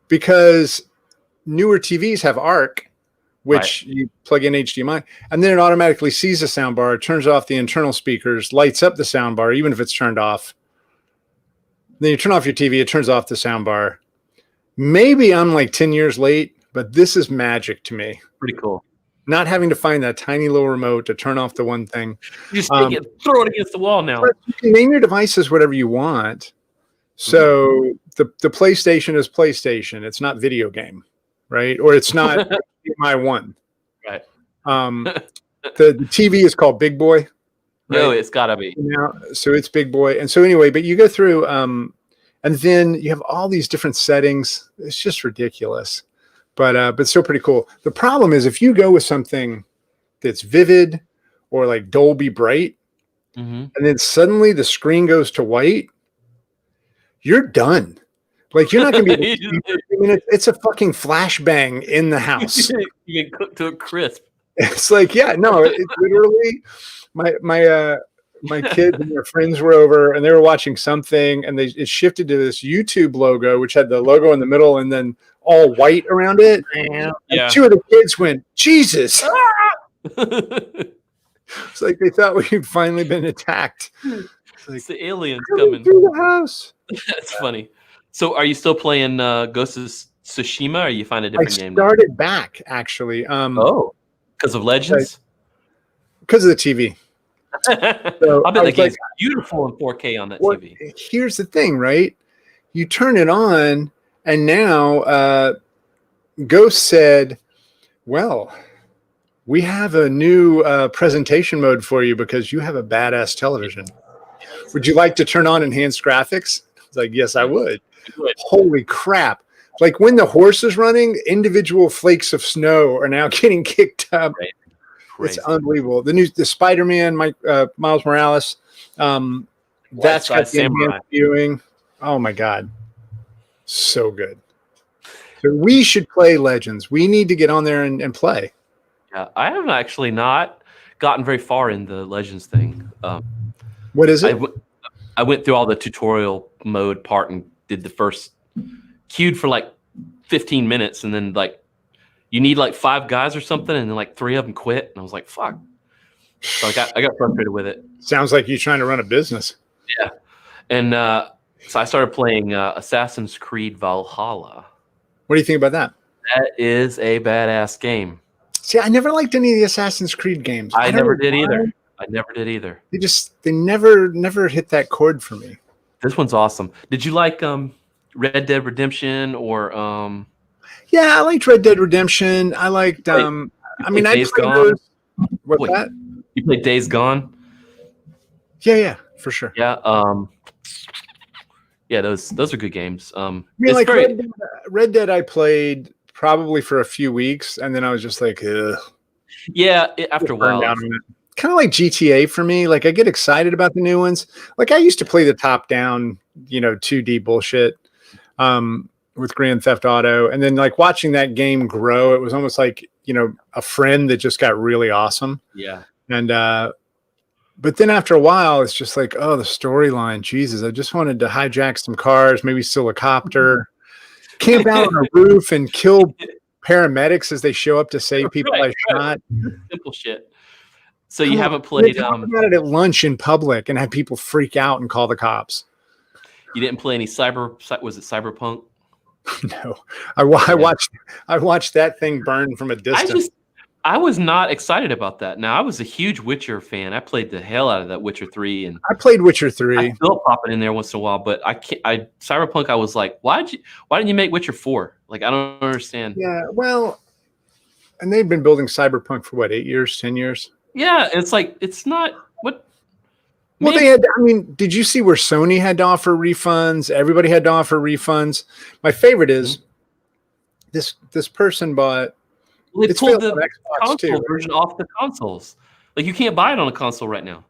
Because newer TVs have ARC, which you plug in HDMI, and then it automatically sees the sound bar, turns off the internal speakers, lights up the sound bar, even if it's turned off. Then you turn off your TV, it turns off the sound bar. Maybe I'm like 10 years late, but this is magic to me. Pretty cool. Not having to find that tiny little remote to turn off the one thing. You just take it, throw it against the wall now. You can name your devices whatever you want. So the PlayStation is PlayStation. It's not video game, right? Or it's not my one. Right. The TV is called Big Boy. No, right? it's gotta be. So it's Big Boy. And so anyway, but you go through, and then you have all these different settings. It's just ridiculous, but still pretty cool. The problem is if you go with something that's vivid or like Dolby Bright, and then suddenly the screen goes to white, you're done. Like you're not going to be. It's a fucking flashbang in the house. You get cooked to a crisp. It's like, yeah, no, it's literally my kids and their friends were over and they were watching something, and it shifted to this YouTube logo, which had the logo in the middle and then all white around it. Yeah. And 2 of the kids went, Jesus. It's like they thought we'd finally been attacked. It's the aliens coming through the house. That's funny. So are you still playing Ghost of Tsushima, or you find a different game? I started back, actually. Because of Legends? Because of the TV. So I bet the game's beautiful in 4K on that TV. Here's the thing, right? You turn it on, and now Ghost said, well, we have a new presentation mode for you because you have a badass television. Would you like to turn on enhanced graphics? I was like, yes, I would. Holy crap. Like when the horse is running, individual flakes of snow are now getting kicked up. Right. It's unbelievable. The Spider-Man, Miles Morales, that's got the enhanced viewing. Oh my God. So good. So we should play Legends. We need to get on there and play. Yeah, I have actually not gotten very far in the Legends thing. What is it? I went through all the tutorial mode part and did the first queued for like 15 minutes, and then like you need like 5 guys or something, and then like 3 of them quit, and I was like, fuck. So I got frustrated with it. Sounds like you're trying to run a business. Yeah. And so I started playing Assassin's Creed Valhalla. What do you think about that? That is a badass game. See, I never liked any of the Assassin's Creed games. I never did either. They never hit that chord for me. This one's awesome. Did you like Red Dead Redemption or Yeah, I liked Red Dead Redemption. I liked I played those. What's that? You played Days Gone? Yeah, for sure. Yeah, yeah, those are good games. Red Dead I played probably for a few weeks, and then I was just like, ugh. Yeah, after a while. Kind of like GTA for me. Like I get excited about the new ones. Like I used to play the top-down, 2D bullshit with Grand Theft Auto, and then like watching that game grow, it was almost like a friend that just got really awesome. Yeah. And but then after a while, it's just like, oh, the storyline. Jesus, I just wanted to hijack some cars, maybe steal a copter, camp out on a roof, and kill paramedics as they show up to save people Right, I shot. simple shit. So you haven't played Talk about it at lunch in public and have people freak out and call the cops. you didn't play any was it Cyberpunk? No, I watched that thing burn from a distance. I was not excited about that. Now I was a huge Witcher fan. I played the hell out of that Witcher 3, and I played Witcher 3. I still pop it in there once in a while, but Cyberpunk. I was like, why didn't you make Witcher 4? Like, I don't understand. Yeah, well, and they've been building Cyberpunk for what, 8 years, 10 years? Yeah, it's like it's not what. Well, they had. I mean, did you see where Sony had to offer refunds? Everybody had to offer refunds. My favorite is this person bought. They pulled the console version off the consoles. Like, you can't buy it on a console right now.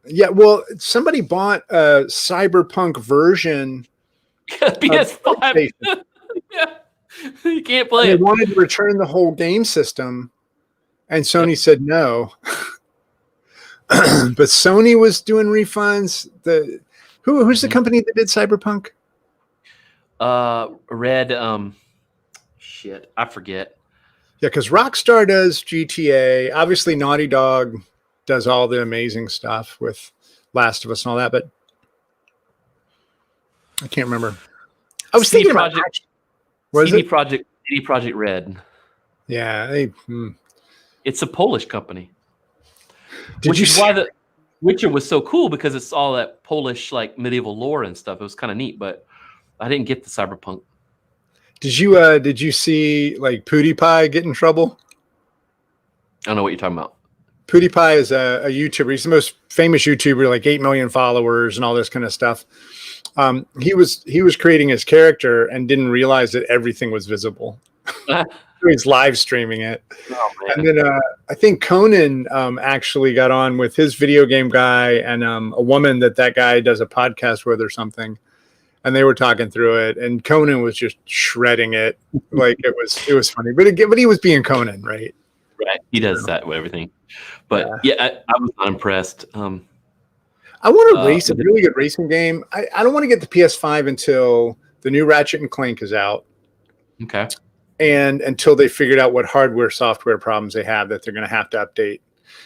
Yeah, well, somebody bought a Cyberpunk version. PS5. Yeah, you can't play it. They wanted to return the whole game system, and Sony said no. But Sony was doing refunds. Who's the company that did Cyberpunk? Shit, I forget. Yeah, because Rockstar does GTA. Obviously, Naughty Dog does all the amazing stuff with Last of Us and all that, but I can't remember. I was thinking about CD Projekt Red. Yeah, it's a Polish company. Which is why the Witcher was so cool, because it's all that Polish like medieval lore and stuff. It was kind of neat, but I didn't get the Cyberpunk. Did you see like PewDiePie get in trouble? I don't know what you're talking about. PewDiePie is a YouTuber. He's the most famous YouTuber, like 8 million followers and all this kind of stuff. He was creating his character and didn't realize that everything was visible. He's live streaming it. Oh, and then I think Conan actually got on with his video game guy and a woman that guy does a podcast with or something. And they were talking through it, and Conan was just shredding it. Like it was funny, but he was being Conan, right? Right. He does that with everything. But I was not impressed. I want to race a really good racing game. I don't want to get the PS5 until the new Ratchet and Clank is out. Okay. And until they figured out what hardware, software problems they have that they're going to have to update.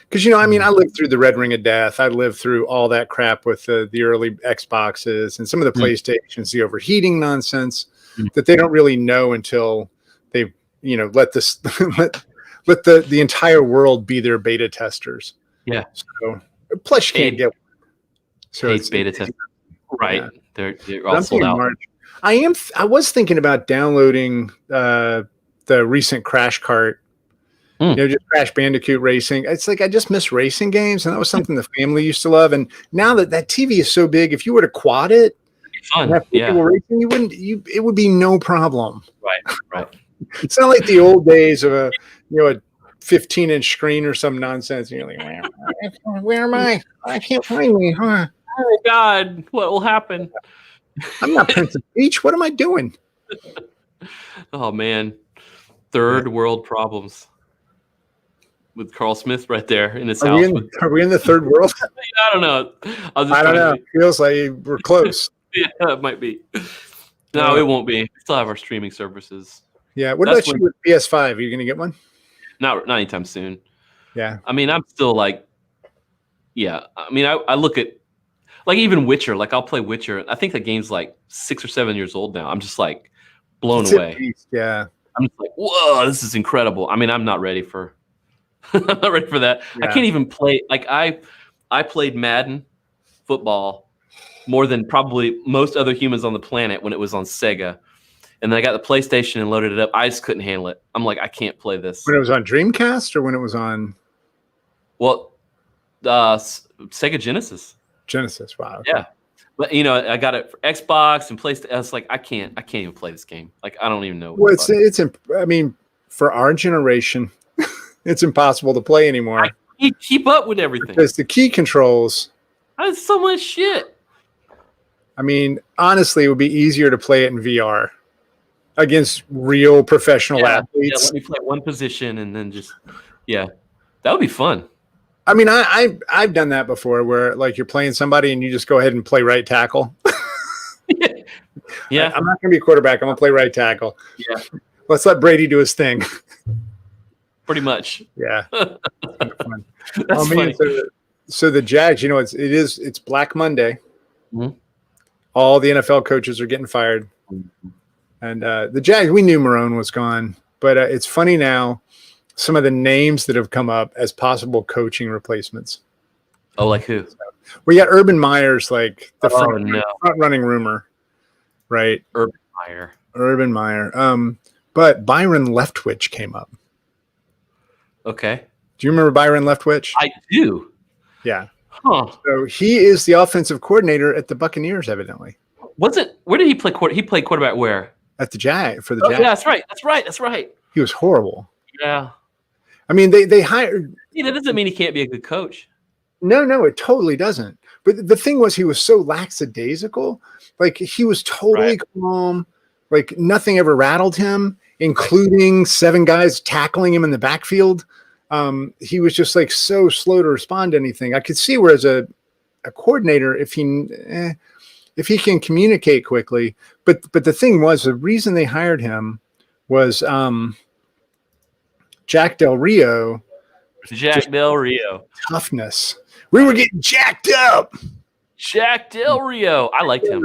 Because, I mean, I lived through the Red Ring of Death. I lived through all that crap with the early Xboxes and some of the PlayStations, the overheating nonsense that they don't really know until they, let the entire world be their beta testers. Yeah. So plus you can't get. So it's beta testers. Right. Yeah. They're all sold out. I was thinking about downloading the recent Crash Kart. Just Crash Bandicoot racing. It's like I just miss racing games, and that was something the family used to love. And now that TV is so big, if you were to quad it, fun. Racing, it would be no problem. Right. It's not like the old days of a 15-inch screen or some nonsense. And you're like, where am I? I can't find me, huh? Oh God, what will happen? I'm not Prince of Peach. What am I doing? Oh man, third world problems. With Carl Smith right there in his house. Are we in the third world? I don't know. I don't know. It feels like we're close. Yeah, it might be. No, it won't be. We still have our streaming services. Yeah. What about you with PS5? Are you going to get one? Not anytime soon. Yeah. I mean, I'm still like, I mean, I look at, like, even Witcher. Like, I'll play Witcher. I think the game's like 6 or 7 years old now. I'm just like blown away. Yeah. I'm just like, whoa, this is incredible. I mean, I'm not ready for I'm not ready for that. Yeah. I can't even play. Like I played Madden football more than probably most other humans on the planet when it was on Sega. And then I got the PlayStation and loaded it up. I just couldn't handle it. I'm like, I can't play this. When it was on Dreamcast or when it was on? Well, Sega Genesis. Genesis, wow. Okay. Yeah. But, I got it for Xbox and PlayStation. I was like, I can't even play this game. Like, I don't even know. Well, I mean, for our generation, it's impossible to play anymore. I can't keep up with everything. Because the key controls. That's so much shit. I mean, honestly, it would be easier to play it in VR against real professional athletes. Yeah, let me play one position and then just, that would be fun. I mean, I've done that before where, like, you're playing somebody and you just go ahead and play right tackle. Yeah. I'm not going to be a quarterback. I'm going to play right tackle. Yeah. let's let Brady do his thing. Pretty much. Yeah. Kind of fun. That's funny. So the Jags, it's Black Monday. Mhm. All the NFL coaches are getting fired. And the Jags, we knew Marone was gone, but it's funny now, some of the names that have come up as possible coaching replacements. Oh, like who? We got Urban Meyer's like the no. front running rumor, right? Urban Meyer. But Byron Leftwich came up. Okay. Do you remember Byron Leftwich? I do. Yeah. Huh. So he is the offensive coordinator at the Buccaneers, evidently. Where did he play? He played quarterback where? At the Jags, for the Jags. Yeah, that's right. He was horrible. Yeah. I mean, they hired. That doesn't mean he can't be a good coach. No, it totally doesn't. But the thing was, he was so lackadaisical. Like, he was totally calm. Like, nothing ever rattled him, including 7 guys tackling him in the backfield. He was just like so slow to respond to anything. I could see where as a coordinator, if he can communicate quickly. But the thing was, the reason they hired him was Jack Del Rio. Toughness. We were getting jacked up. Jack Del Rio. I liked him.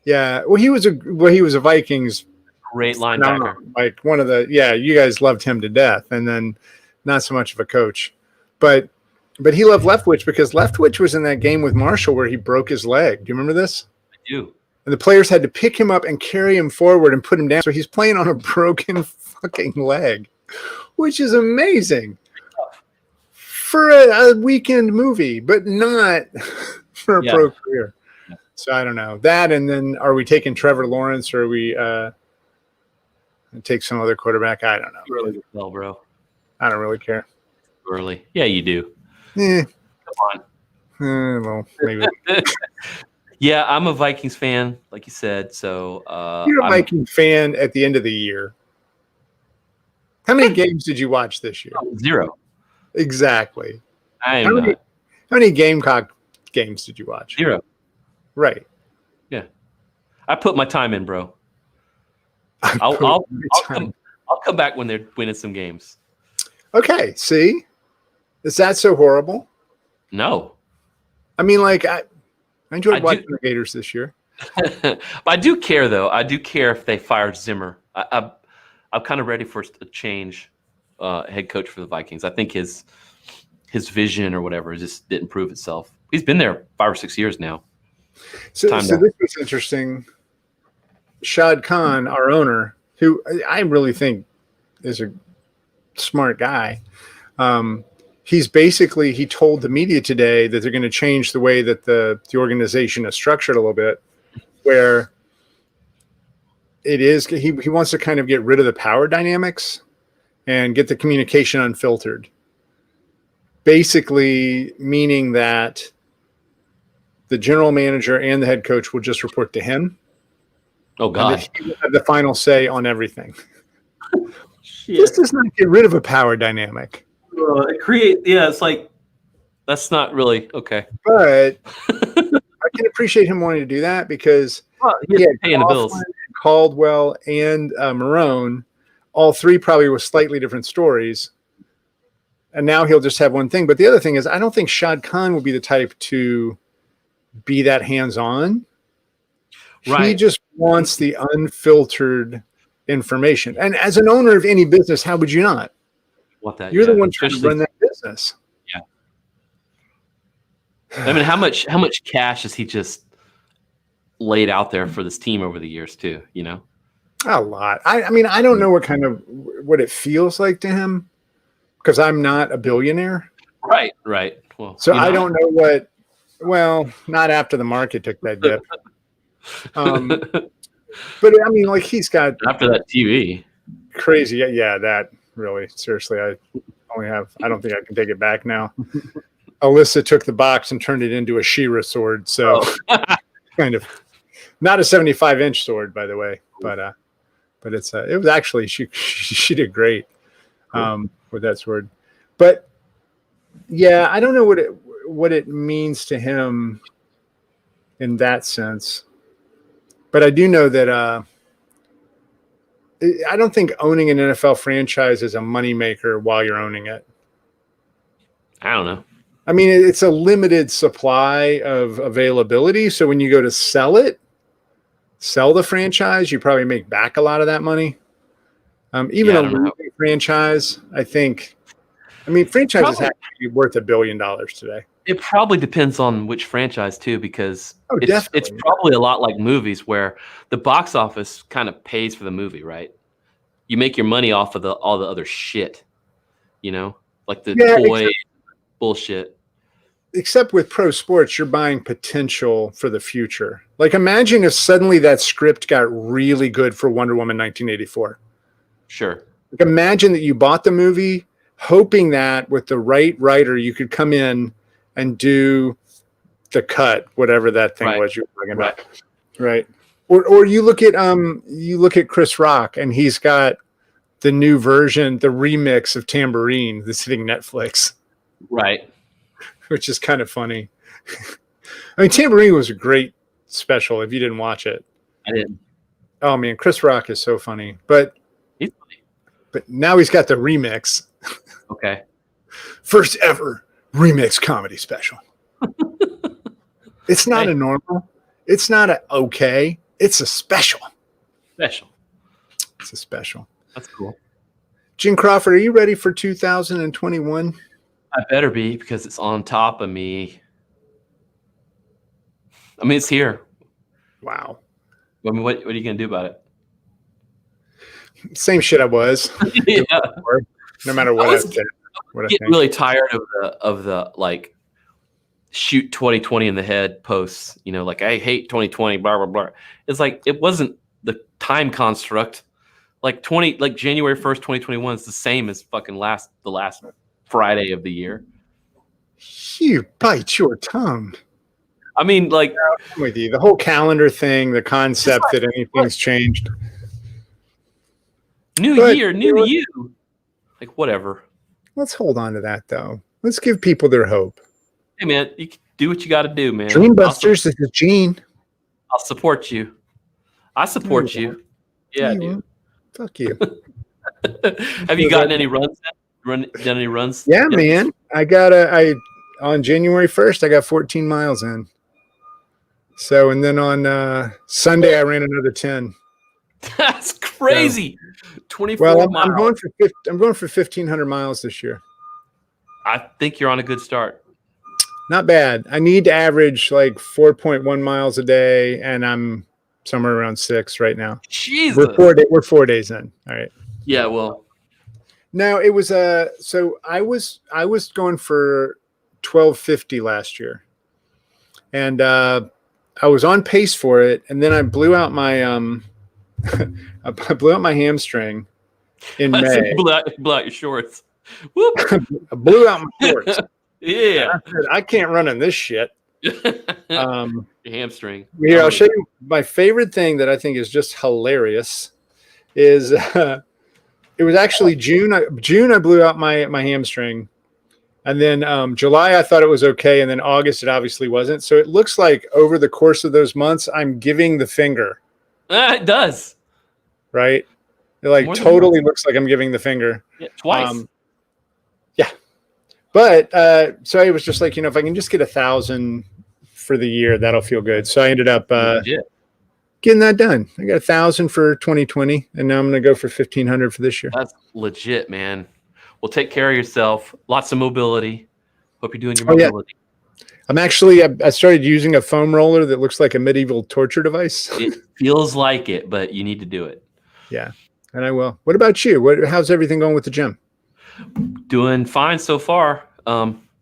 Yeah. Well, he was a Vikings great linebacker. Like one of the you guys loved him to death, and then not so much of a coach. But he loved Leftwich because Leftwich was in that game with Marshall where he broke his leg. Do you remember this? I do. And the players had to pick him up and carry him forward and put him down. So he's playing on a broken fucking leg, which is amazing for a weekend movie, but not for a pro career. Yeah. So I don't know that. And then are we taking Trevor Lawrence or are we take some other quarterback? I don't know. Really well, bro. I don't really care. Early. Yeah, you do. Come on. Well, maybe. Yeah, I'm a Vikings fan, like you said. So you're a Viking fan at the end of the year. How many games did you watch this year? 0. Exactly. How many Gamecock games did you watch? 0. Right. Yeah. I put my time in, bro. I'll come back when they're winning some games. Okay. See? Is that so horrible? No. I mean, like, I enjoyed watching the Gators this year. But I do care, though. I do care if they fired Zimmer. I'm kind of ready for a change head coach for the Vikings. I think his vision or whatever just didn't prove itself. He's been there 5 or 6 years now. So this was interesting. Shad Khan, our owner, who I really think is a smart guy, he told the media today that they're going to change the way that the organization is structured a little bit, where it is he wants to kind of get rid of the power dynamics and get the communication unfiltered. Basically meaning that the general manager and the head coach will just report to him. Oh, God. He will have the final say on everything. This does not get rid of a power dynamic. It's like, that's not really, okay. But I can appreciate him wanting to do that because he had paying the bills. Caldwell and Marone, all 3 probably with slightly different stories. And now he'll just have one thing. But the other thing is, I don't think Shad Khan will be the type to be that hands-on. Right. He just wants the unfiltered information. And as an owner of any business, how would you not? Want that? You're the one trying to run that business. Yeah. I mean, how much cash has he just laid out there for this team over the years too? You know, a lot. I mean, I don't know what it feels like to him because I'm not a billionaire. Right. Well, so I don't know what. Well, not after the market took that dip. But I mean, like he's got after that TV crazy. Yeah, that really seriously. I don't think I can take it back now. Alyssa took the box and turned it into a She-Ra sword. So kind of not a 75-inch sword, by the way, but it's it was actually she did great with that sword. But yeah, I don't know what it means to him in that sense. But I do know that I don't think owning an NFL franchise is a moneymaker while you're owning it. I don't know. I mean, it's a limited supply of availability. So when you go to sell the franchise, you probably make back a lot of that money. Even a losing franchise, I think. I mean, franchises have to be worth $1 billion today. It probably depends on which franchise too, because it's probably a lot like movies where the box office kind of pays for the movie, right? You make your money off of all the other shit, like the toy bullshit. Except with pro sports, you're buying potential for the future. Like, imagine if suddenly that script got really good for Wonder Woman 1984. Sure. Like, imagine that you bought the movie hoping that with the right writer, you could come in and do the cut, whatever that thing was you were talking about. Right. Or you look at Chris Rock, and he's got the new version, the remix of Tambourine that's hitting Netflix. Right. Which is kind of funny. I mean, Tambourine was a great special if you didn't watch it. I didn't. Oh man, Chris Rock is so funny. But he's funny. But now he's got the remix. Okay. First ever remix comedy special. It's not a normal. It's not a okay. It's a special. Special. It's a special. That's cool. Gene Crawford, are you ready for 2021? I better be, because it's on top of me. I mean, it's here. Wow. I mean, what are you going to do about it? Same shit I was. Yeah. No matter what I said. I get really tired of the like shoot 2020 in the head posts, like I hate 2020, blah, blah, blah. It's like, it wasn't the time construct. Like January 1st, 2021 is the same as fucking the last Friday of the year. You bite your tongue. I mean, like, I'm with you. The whole calendar thing, the concept that anything's changed. New year, new you. Like, whatever. Let's hold on to that, though. Let's give people their hope. Hey, man, you can do what you got to do, man. Dreambusters, this is Gene. I'll support you. I support you. Yeah, dude. Fuck you. Have you gotten any runs? Done any runs? Yeah, man. On January 1st, I got 14 miles in. So, and then on Sunday, I ran another 10. That's crazy. 24 miles. I'm going for 1,500 miles this year. I think you're on a good start. Not bad. I need to average like 4.1 miles a day, and I'm somewhere around 6 right now. Jesus. We're 4 days in. All right. Yeah, well. No, it was so I was going for 1250 last year. And I was on pace for it, and then I blew out my I blew out my hamstring in May. Blew out your shorts. Whoop. I blew out my shorts. Yeah. I said, I can't run in this shit. Your hamstring. Here, I'll show you my favorite thing that I think is just hilarious is it was actually June. I blew out my hamstring. And then July, I thought it was okay. And then August, it obviously wasn't. So it looks like over the course of those months, I'm giving the finger. It does. Right? It like totally looks like I'm giving the finger. Yeah, twice. Yeah. But so it was just like, if I can just get 1,000 for the year, that'll feel good. So I ended up getting that done. I got 1,000 for 2020. And now I'm going to go for 1,500 for this year. That's legit, man. Well, take care of yourself. Lots of mobility. Hope you're doing your mobility. Yeah. I'm actually, I started using a foam roller that looks like a medieval torture device. It feels like it, but you need to do it. Yeah, and I will. What about you? How's everything going with the gym? Doing fine so far.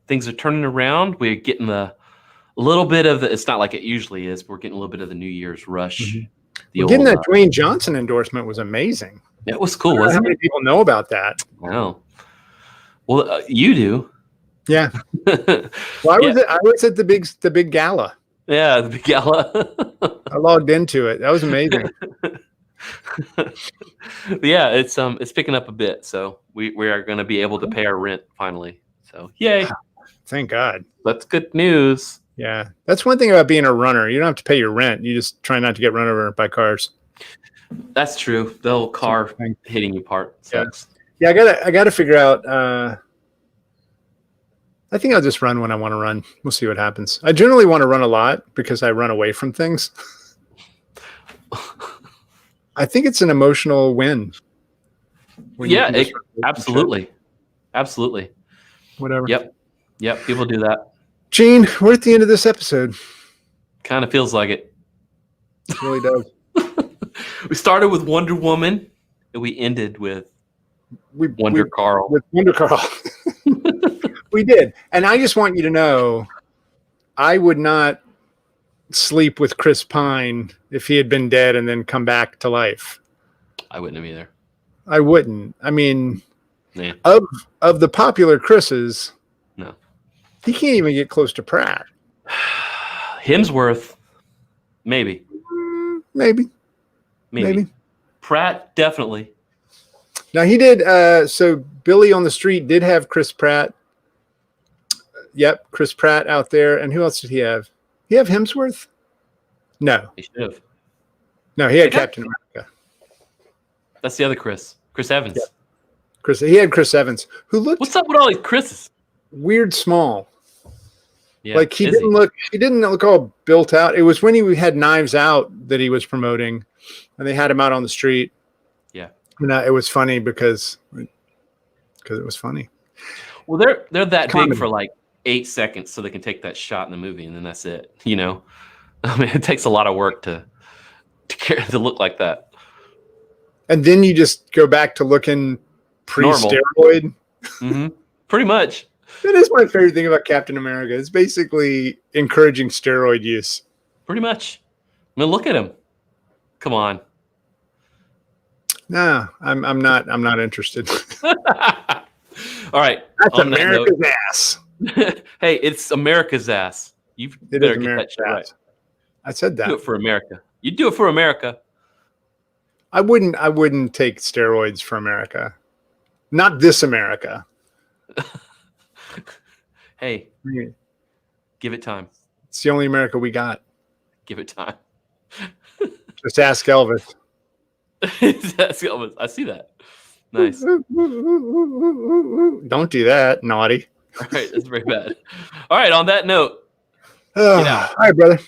Things are turning around. We're getting a little bit of it's not like it usually is. But we're getting a little bit of the New Year's rush. Mm-hmm. Getting that Dwayne Johnson endorsement was amazing. That was cool, wasn't it? How many people know about that? Wow. Well, you do. Yeah. Well, I was at the big gala. Yeah, the big gala. I logged into it. That was amazing. Yeah, it's picking up a bit, so we are going to be able to pay our rent finally. So yay! Thank God. That's good news. Yeah, that's one thing about being a runner. You don't have to pay your rent. You just try not to get run over by cars. That's true. The whole car hitting you part sucks. Yeah, I gotta figure out. I think I'll just run when I want to run. We'll see what happens. I generally want to run a lot because I run away from things. I think it's an emotional win. Yeah, absolutely. Absolutely. Whatever. Yep. People do that. Gene, we're at the end of this episode. Kind of feels like it. It really does. We started with Wonder Woman and we ended with Wonder Carl. With Wonder Carl. We did. And I just want you to know, I would not sleep with Chris Pine if he had been dead and then come back to life. I wouldn't have either. I wouldn't. I mean, yeah. Of the popular Chris's, no, he can't even get close to Pratt. Hemsworth, maybe. Maybe. Pratt, definitely. Now he did. So Billy on the Street did have Chris Pratt. Yep, Chris Pratt out there. And who else did he have? He have Hemsworth? No. He should have. No, he had Captain America. That's the other Chris. Chris Evans. Yeah. He had Chris Evans, who looked. What's up with all these Chris's? Weird small. Yeah, like he didn't look all built out. It was when he had Knives Out that he was promoting, and they had him out on the street. Yeah. And it was funny because it was funny. Well, they're that big for like 8 seconds, so they can take that shot in the movie, and then that's it. You know, I mean, it takes a lot of work to look like that. And then you just go back to looking pre-steroid. Mm-hmm. Pretty much. That is my favorite thing about Captain America. It's basically encouraging steroid use. Pretty much. I mean, look at him. Come on. No, I'm not interested. All right. That's America's ass. Hey, it's America's ass. You better get that shit right. I said that. Do it for America. You do it for America. I wouldn't take steroids for America. Not this America. Hey, give it time. It's the only America we got. Give it time. Just ask Elvis. Ask Elvis. I see that. Nice. Don't do that, naughty. All right, that's very bad. All right, on that note. All right, brother.